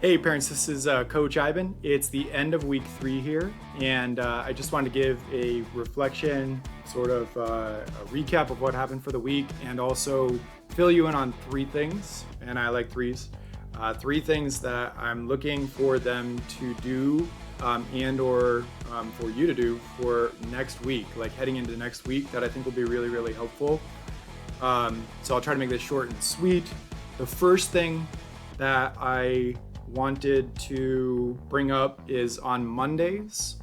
Hey parents, this is Coach Ivan. It's the end of week 3 here, and I just wanted to give a reflection, sort of a recap of what happened for the week, and also fill you in on three things, and I like threes. Three things that I'm looking for them to do, and or for you to do for next week, like heading into next week, that I think will be really, really helpful. So I'll try to make this short and sweet. The first thing that I wanted to bring up is on Mondays,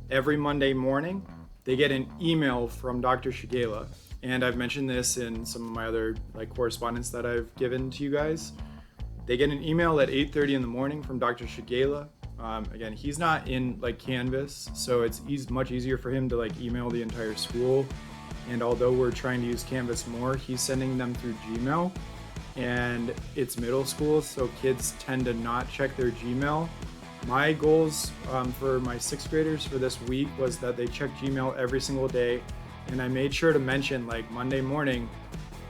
every Monday morning, they get an email from Dr. Shigela. And I've mentioned this in some of my other correspondence that I've given to you guys. They get an email at 8:30 in the morning from Dr. Shigela. Again, he's not in Canvas, so it's much easier for him to email the entire school. And although we're trying to use Canvas more, he's sending them through Gmail. And it's middle school, so kids tend to not check their Gmail. My goals for my sixth graders for this week was that they check Gmail every single day. And I made sure to mention Monday morning,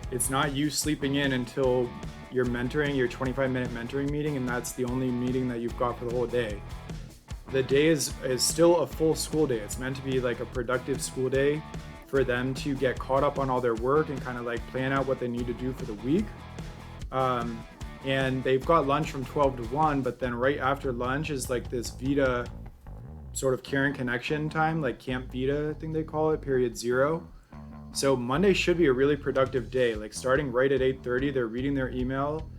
it's not you sleeping in until you're mentoring, your 25-minute mentoring meeting, and that's the only meeting that you've got for the whole day. The day is still a full school day. It's meant to be a productive school day for them to get caught up on all their work and kind of plan out what they need to do for the week. And they've got lunch from 12 to 1, but then right after lunch is this Vita sort of care and connection time, Camp Vita, I think they call it, period 0. So Monday should be a really productive day. Starting right at 8:30, they're reading their email,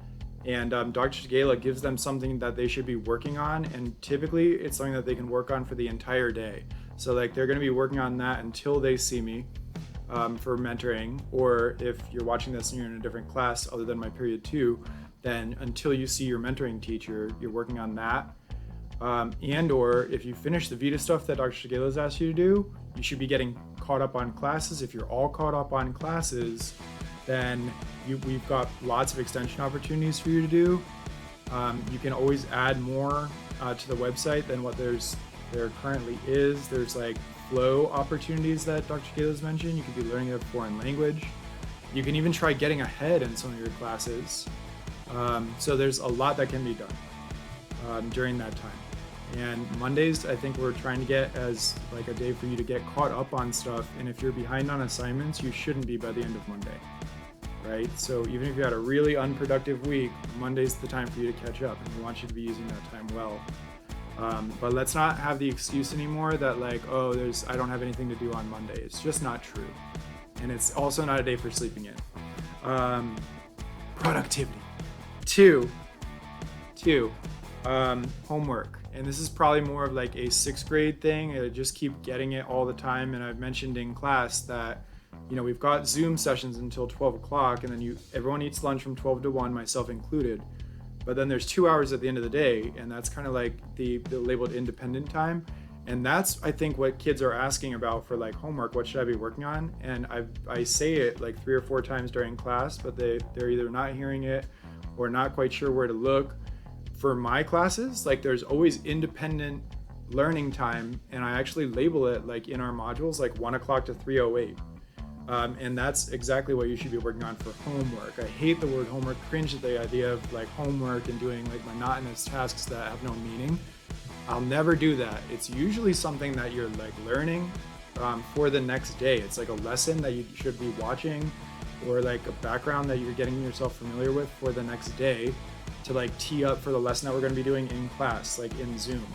and Dr. Shigela gives them something that they should be working on, and typically it's something that they can work on for the entire day. So they're going to be working on that until they see me. For mentoring, or if you're watching this and you're in a different class other than my period 2, then until you see your mentoring teacher, you're working on that. And or if you finish the Vita stuff that Dr. Shigela has asked you to do, you should be getting caught up on classes. If you're all caught up on classes, then we've got lots of extension opportunities for you to do. You can always add more to the website than what there currently is. There's flow opportunities that Dr. Shigela has mentioned. You could be learning a foreign language. You can even try getting ahead in some of your classes. So there's a lot that can be done during that time. And Mondays, I think we're trying to get as a day for you to get caught up on stuff. And if you're behind on assignments, you shouldn't be by the end of Monday, right? So even if you had a really unproductive week, Monday's the time for you to catch up, and we want you to be using that time well. But let's not have the excuse anymore that I don't have anything to do on Monday. It's just not true. And it's also not a day for sleeping in. Productivity. Two, homework. And this is probably more of a sixth grade thing. I just keep getting it all the time. And I've mentioned in class that, we've got Zoom sessions until 12 o'clock, and then everyone eats lunch from 12 to 1, myself included. But then there's 2 hours at the end of the day, and that's kind of the labeled independent time. And that's, I think, what kids are asking about for homework. What should I be working on? And I say it 3 or 4 times during class, but they're either not hearing it or not quite sure where to look. For my classes, there's always independent learning time, and I actually label it in our modules 1 o'clock to 3:08. And that's exactly what you should be working on for homework. I hate the word homework, cringe at the idea of homework and doing monotonous tasks that have no meaning. I'll never do that. It's usually something that you're learning for the next day. It's a lesson that you should be watching, or a background that you're getting yourself familiar with for the next day to tee up for the lesson that we're going to be doing in class, in Zoom.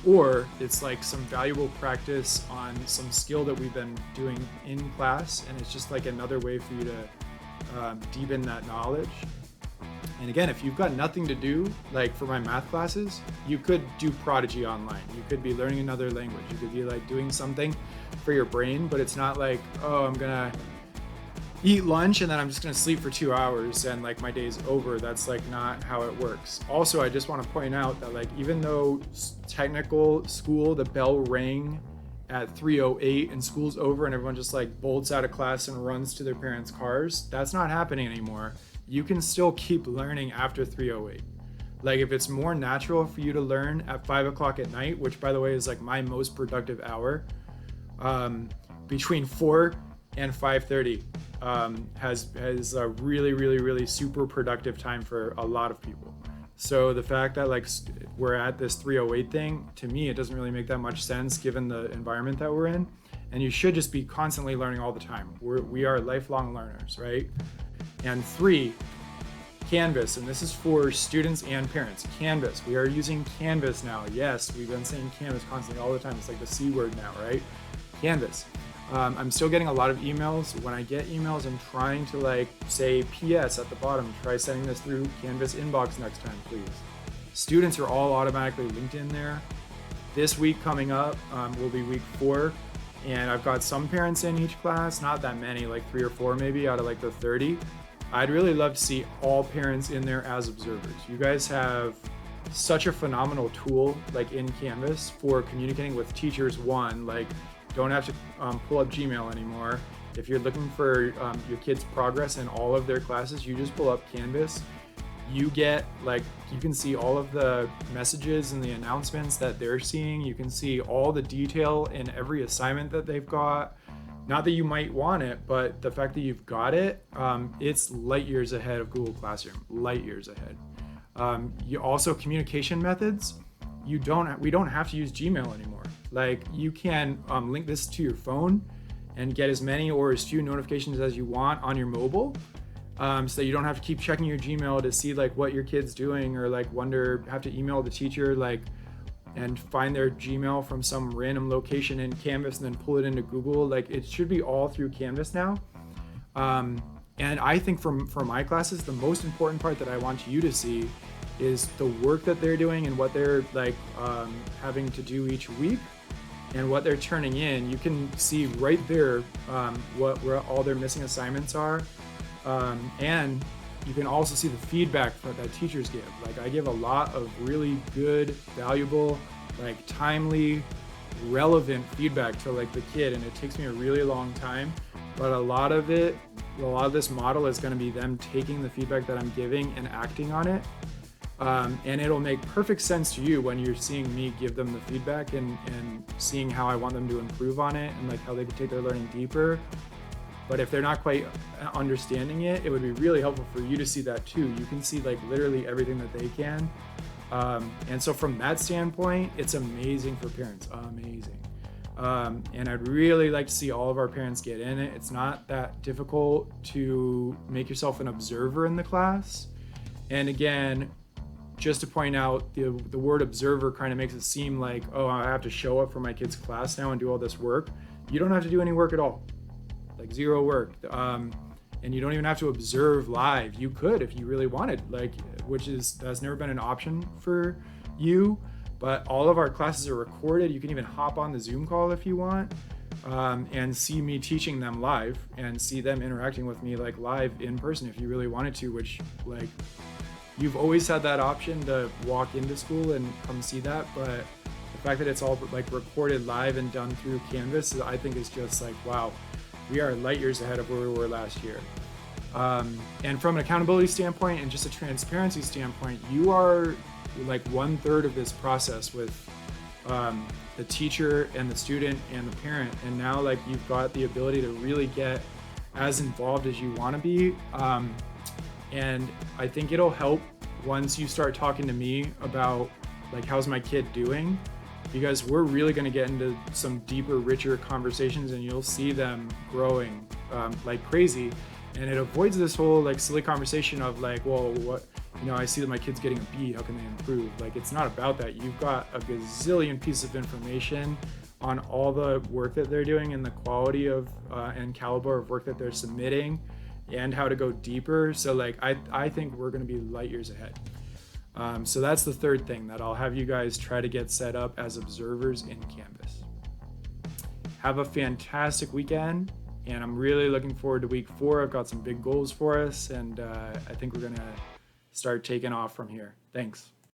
Or it's some valuable practice on some skill that we've been doing in class, and it's just another way for you to deepen that knowledge. And again, if you've got nothing to do, for my math classes, you could do Prodigy online. You could be learning another language. You could be doing something for your brain, but it's not oh, I'm gonna eat lunch and then I'm just gonna sleep for 2 hours and my day's over. That's not how it works. Also, I just want to point out that even though technical school, the bell rang at 3:08 and school's over and everyone just bolts out of class and runs to their parents' cars, that's not happening anymore. You can still keep learning after 3:08. If it's more natural for you to learn at 5 o'clock at night, which by the way is my most productive hour, between 4 and 5:30 has a really, really, really super productive time for a lot of people. So the fact that like we're at this 308 thing, to me, it doesn't really make that much sense given the environment that we're in. And you should just be constantly learning all the time. We are lifelong learners, right? And 3, Canvas, and this is for students and parents. Canvas, we are using Canvas now. Yes, we've been saying Canvas constantly all the time. It's like the C word now, right? Canvas. I'm still getting a lot of emails. When I get emails, I'm trying to like say PS at the bottom. Try sending this through Canvas inbox next time, please. Students are all automatically linked in there. This week coming up will be week 4, and I've got some parents in each class, not that many, like 3 or 4 maybe out of like the 30. I'd really love to see all parents in there as observers. You guys have such a phenomenal tool like in Canvas for communicating with teachers. One, like don't have to pull up Gmail anymore. If you're looking for your kids' progress in all of their classes, you just pull up Canvas. You get like, you can see all of the messages and the announcements that they're seeing. You can see all the detail in every assignment that they've got. Not that you might want it, but the fact that you've got it, it's light years ahead of Google Classroom, light years ahead. You also, communication methods, we don't have to use Gmail anymore. Like you can link this to your phone and get as many or as few notifications as you want on your mobile, so that you don't have to keep checking your Gmail to see like what your kid's doing, or like have to email the teacher like and find their Gmail from some random location in Canvas and then pull it into Google. Like it should be all through Canvas now. And I think for my classes, the most important part that I want you to see is the work that they're doing and what they're like having to do each week and what they're turning in. You can see right there where all their missing assignments are. And you can also see the feedback that teachers give. Like I give a lot of really good, valuable, like timely, relevant feedback to like the kid, and it takes me a really long time. But a lot of this model is going to be them taking the feedback that I'm giving and acting on it. And it'll make perfect sense to you when you're seeing me give them the feedback and seeing how I want them to improve on it and like how they can take their learning deeper. But if they're not quite understanding it, it would be really helpful for you to see that too. You can see like literally everything that they can. And so from that standpoint, it's amazing for parents, amazing. And I'd really like to see all of our parents get in it. It's not that difficult to make yourself an observer in the class. And again, just to point out, the word observer kind of makes it seem like, oh, I have to show up for my kid's class now and do all this work. You don't have to do any work at all. Like zero work, and you don't even have to observe live. You could if you really wanted, like, that's never been an option for you. But all of our classes are recorded. You can even hop on the Zoom call if you want, and see me teaching them live and see them interacting with me like live in person if you really wanted to. Which like you've always had that option to walk into school and come see that, but the fact that it's all like recorded live and done through Canvas, I think is just like, wow. We are light years ahead of where we were last year. And from an accountability standpoint and just a transparency standpoint, you are like 1/3 of this process with the teacher and the student and the parent. And now like you've got the ability to really get as involved as you want to be. And I think it'll help once you start talking to me about like, how's my kid doing? Because we're really going to get into some deeper, richer conversations, and you'll see them growing like crazy. And it avoids this whole like silly conversation of like, well, what, I see that my kid's getting a B, how can they improve? Like, it's not about that. You've got a gazillion pieces of information on all the work that they're doing and the quality of and caliber of work that they're submitting and how to go deeper. So like, I think we're going to be light years ahead. So that's the third thing that I'll have you guys try to get set up as observers in Canvas. Have a fantastic weekend, and I'm really looking forward to week 4. I've got some big goals for us, and I think we're going to start taking off from here. Thanks.